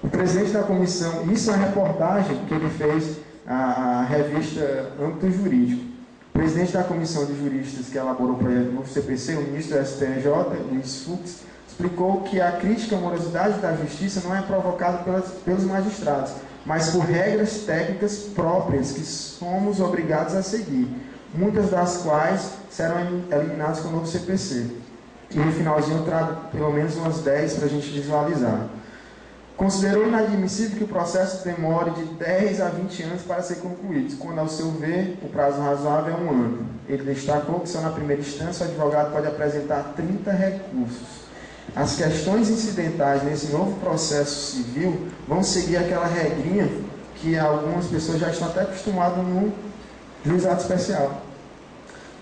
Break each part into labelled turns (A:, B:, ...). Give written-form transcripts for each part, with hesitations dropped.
A: O presidente da comissão, isso é uma reportagem que ele fez à revista Âmbito Jurídico. O presidente da comissão de juristas que elaborou o projeto do novo CPC, o ministro do STJ, Luiz Fux, explicou que a crítica à morosidade da justiça não é provocada pelos magistrados, mas por regras técnicas próprias que somos obrigados a seguir, muitas das quais serão eliminadas com o novo CPC. E no finalzinho eu trago pelo menos umas 10 para a gente visualizar. Considerou inadmissível que o processo demore de 10 a 20 anos para ser concluído, quando, ao seu ver, o prazo razoável é 1 ano. Ele destacou que só na primeira instância o advogado pode apresentar 30 recursos. As questões incidentais nesse novo processo civil vão seguir aquela regrinha que algumas pessoas já estão até acostumadas no juizado especial.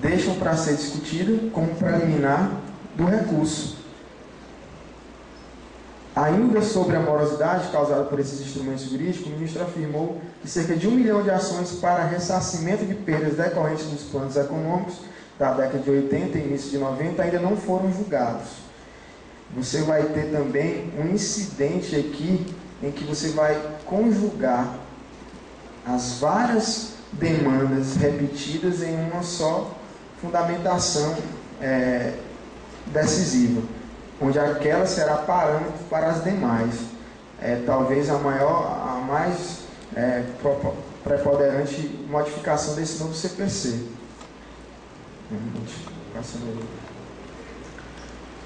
A: Deixam para ser discutida como preliminar do recurso. Ainda sobre a morosidade causada por esses instrumentos jurídicos, o ministro afirmou que cerca de 1 milhão de ações para ressarcimento de perdas decorrentes dos planos econômicos da década de 80 e início de 90 ainda não foram julgados. Você vai ter também um incidente aqui em que você vai conjugar as várias demandas repetidas em uma só fundamentação decisiva, onde aquela será parâmetro para as demais. Talvez a mais preponderante modificação desse novo CPC.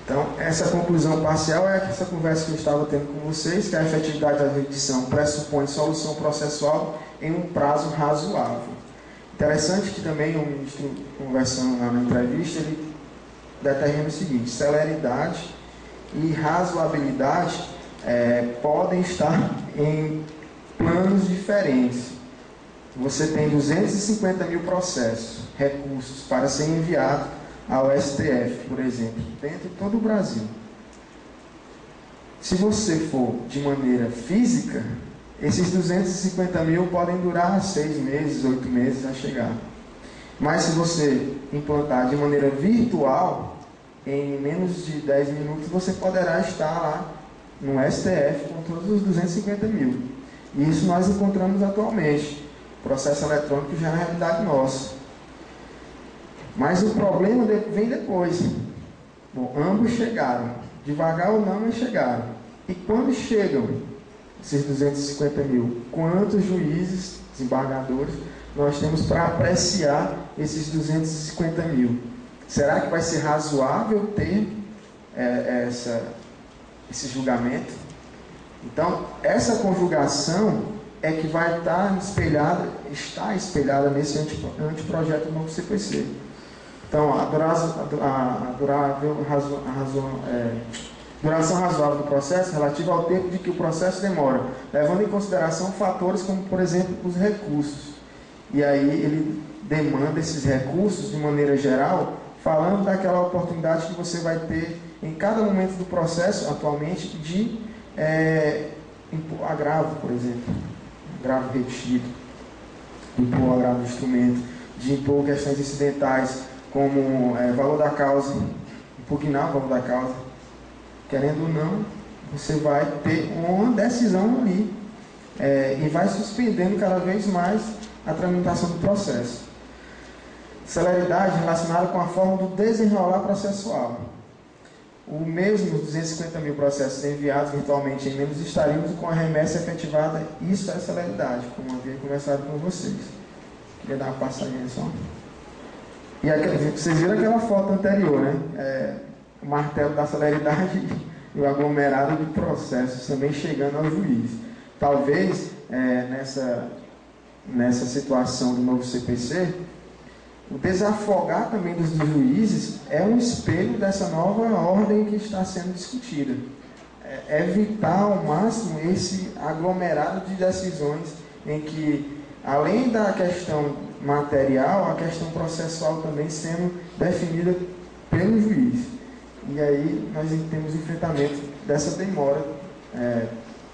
A: Então, essa conclusão parcial é essa conversa que eu estava tendo com vocês, que a efetividade da jurisdição pressupõe solução processual em um prazo razoável. Interessante que também o ministro, conversando lá na entrevista, ele determina o seguinte: celeridade e razoabilidade podem estar em planos diferentes. Você tem 250 mil processos, recursos para ser enviado ao STF, por exemplo, dentro de todo o Brasil. Se você for de maneira física, esses 250 mil podem durar 6 meses, 8 meses a chegar. Mas se você implantar de maneira virtual, em menos de 10 minutos você poderá estar lá no STF com todos os 250 mil. E isso nós encontramos atualmente. O processo eletrônico já é uma realidade nossa. Mas o problema vem depois. Bom, ambos chegaram. Devagar ou não, mas chegaram. E quando chegam esses 250 mil, quantos juízes, desembargadores, nós temos para apreciar esses 250 mil? Será que vai ser razoável ter esse julgamento? Então, essa conjugação é que vai estar espelhada nesse anteprojeto do novo CPC. Então, a duração razoável do processo relativa ao tempo de que o processo demora, levando em consideração fatores como, por exemplo, os recursos. E aí ele demanda esses recursos de maneira geral, falando daquela oportunidade que você vai ter em cada momento do processo, atualmente, de impor agravo, por exemplo, agravo repetido, impor agravo do instrumento, de impor questões incidentais, como valor da causa, impugnar o valor da causa. Querendo ou não, você vai ter uma decisão ali e vai suspendendo cada vez mais a tramitação do processo. Celeridade relacionada com a forma do desenrolar processual. O mesmo 250 mil processos enviados virtualmente em menos estaríamos com a remessa efetivada. Isso é celeridade, como havia conversado com vocês. Queria dar uma passadinha só. E vocês viram aquela foto anterior, né? O martelo da celeridade e o aglomerado de processos também chegando ao juiz. Talvez, nessa situação do novo CPC, o desafogar também dos juízes é um espelho dessa nova ordem que está sendo discutida. Evitar ao máximo esse aglomerado de decisões em que, além da questão material, a questão processual também sendo definida pelo juiz. E aí nós temos enfrentamento dessa demora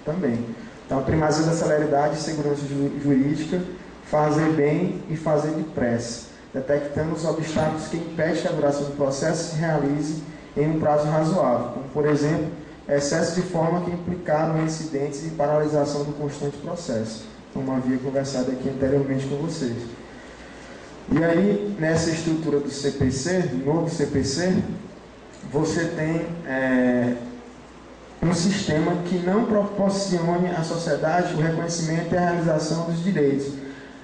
A: também. Então, a primazia da celeridade e segurança jurídica, fazer bem e fazer depressa, detectando os obstáculos que impedem que a duração do processo se realize em um prazo razoável, como, por exemplo, excesso de forma que implicaram incidentes e paralisação do constante processo, como havia conversado aqui anteriormente com vocês. E aí, nessa estrutura do CPC, novo CPC, você tem um sistema que não proporcione à sociedade o reconhecimento e a realização dos direitos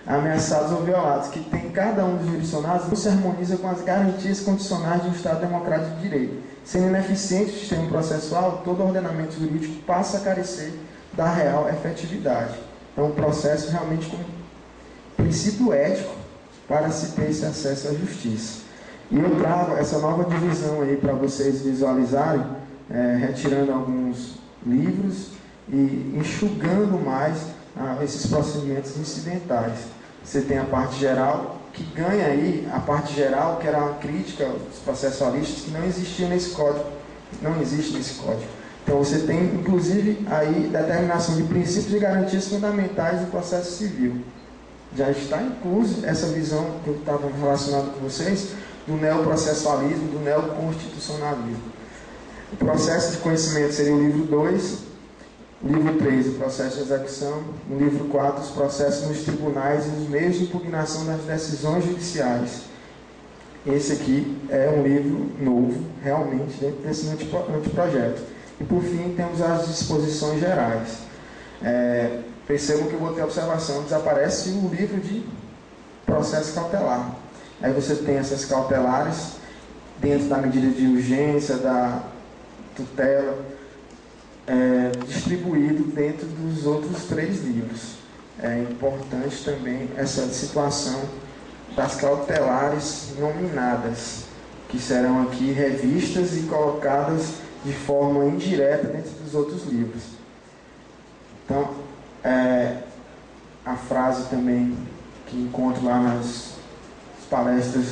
A: ameaçados ou violados, que tem cada um dos jurisdicionados, não se harmoniza com as garantias condicionais de um Estado democrático de direito. Sendo ineficiente o sistema processual, todo ordenamento jurídico passa a carecer da real efetividade. Então, o processo realmente com princípio ético para se ter esse acesso à justiça. E eu trago essa nova divisão aí para vocês visualizarem, retirando alguns livros e enxugando mais esses procedimentos incidentais. Você tem a parte geral, que ganha aí a parte geral, que era uma crítica aos processualistas, que não existia nesse código, não existe nesse código. Então você tem, inclusive, aí determinação de princípios e garantias fundamentais do processo civil. Já está incluso essa visão que eu estava relacionado com vocês, do neoprocessualismo, do neoconstitucionalismo. O processo de conhecimento seria o livro 2, o livro 3, o processo de execução, o livro 4, os processos nos tribunais e os meios de impugnação das decisões judiciais. Esse aqui é um livro novo, realmente, dentro desse anteprojeto. E, por fim, temos as disposições gerais. Percebam que eu botei a observação, desaparece o livro de processo cautelar. Aí você tem essas cautelares dentro da medida de urgência, da tutela, distribuído dentro dos outros 3 livros. É importante também essa situação das cautelares nominadas, que serão aqui revistas e colocadas de forma indireta dentro dos outros livros. Então, a frase também que encontro lá nas palestras,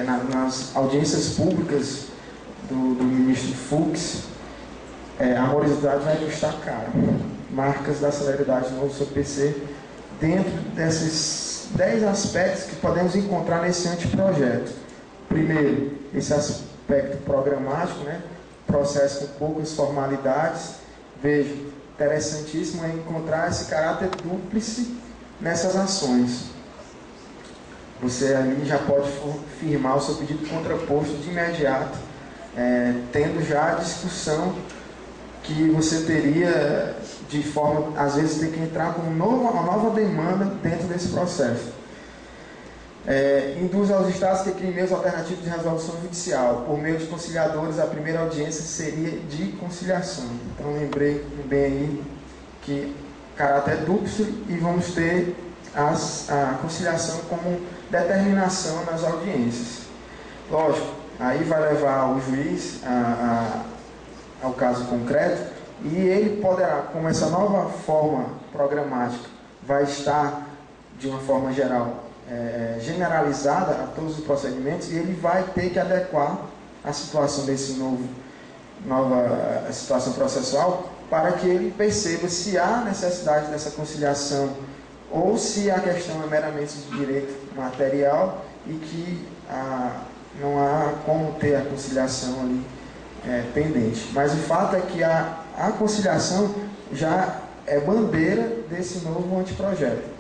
A: nas audiências públicas do ministro Fux, a morosidade vai custar caro. Marcas da celeridade do novo CPC, dentro desses 10 aspectos que podemos encontrar nesse anteprojeto. Primeiro, esse aspecto programático, processo com poucas formalidades. Veja, interessantíssimo é encontrar esse caráter dúplice nessas ações. Você ali já pode firmar o seu pedido contraposto de imediato, tendo já a discussão que você teria de forma, às vezes, ter que entrar com uma nova demanda dentro desse processo. Induz aos Estados que criem meios alternativos de resolução judicial. Por meio de conciliadores, a primeira audiência seria de conciliação. Então, lembrei bem aí que caráter dúplo e vamos ter a conciliação como determinação nas audiências. Lógico, aí vai levar o juiz ao caso concreto e ele poderá, como essa nova forma programática vai estar de uma forma geral generalizada a todos os procedimentos, e ele vai ter que adequar a situação desse nova situação processual para que ele perceba se há necessidade dessa conciliação ou se a questão é meramente de direito material e que não há como ter a conciliação ali pendente. Mas o fato é que a conciliação já é bandeira desse novo anteprojeto.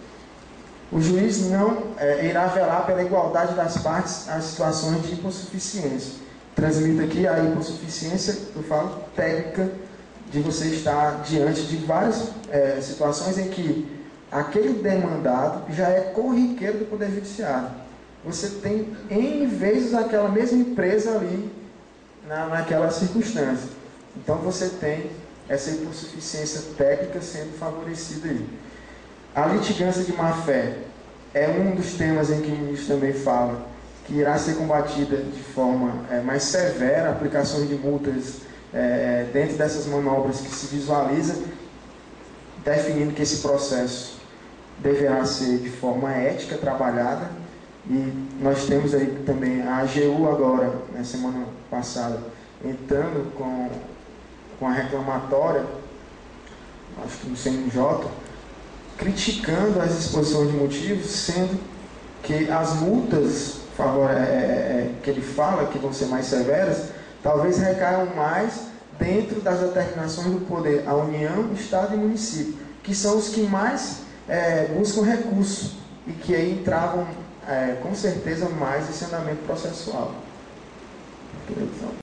A: O juiz não irá velar pela igualdade das partes às situações de hipossuficiência. Transmito aqui a hipossuficiência, eu falo técnica, de você estar diante de várias situações em que aquele demandado já é corriqueiro do Poder Judiciário. Você tem N vezes aquela mesma empresa ali naquela circunstância. Então você tem essa hipossuficiência técnica sendo favorecida aí. A litigância de má-fé é um dos temas em que o ministro também fala, que irá ser combatida de forma mais severa, aplicações de multas dentro dessas manobras que se visualiza, definindo que esse processo deverá ser de forma ética trabalhada. E nós temos aí também a AGU agora, na semana passada, entrando com a reclamatória, acho que no CNJ, criticando as exposições de motivos, sendo que as multas que ele fala que vão ser mais severas, talvez recaiam mais dentro das determinações do poder, a União, Estado e município, que são os que mais buscam recursos e que aí entravam com certeza mais esse andamento processual.